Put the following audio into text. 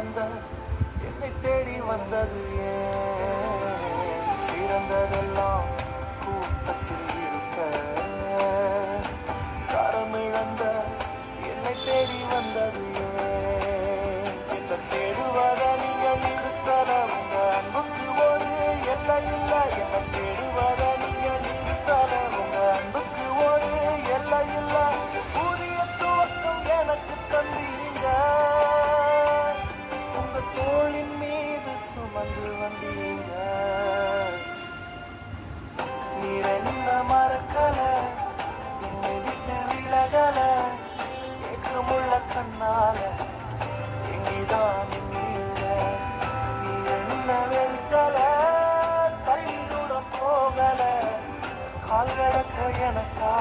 வந்த என்னை தேடி வந்தது ஏன் சிறந்ததெல்லாம் கூட்டத்தில் இருக்க தரமிழந்த என்னை தேடி வந்தது ஏன் என்ன தேடுவத நீங்க நிறுத்தல உங்க அன்புக்கு ஒரு எல்லை இல்ல என்ன தேடுவத நீங்க நிறுத்தல உங்க அன்புக்கு ஒரு எல்லை இல்ல புதிய துவக்கம் எனக்கு தந்தீங்க உங்க தோளின் மீது சுமந்து வந்தீங்க நீர் என்ன மறக்கல என்னை விட்டு விலகல ஏக்கமுள்ள கண்ணால எங்கிதான் நீங்க நீ என்ன வெறுக்கல தள்ளி தூரம் போகல கால் கடக்க எனக்கா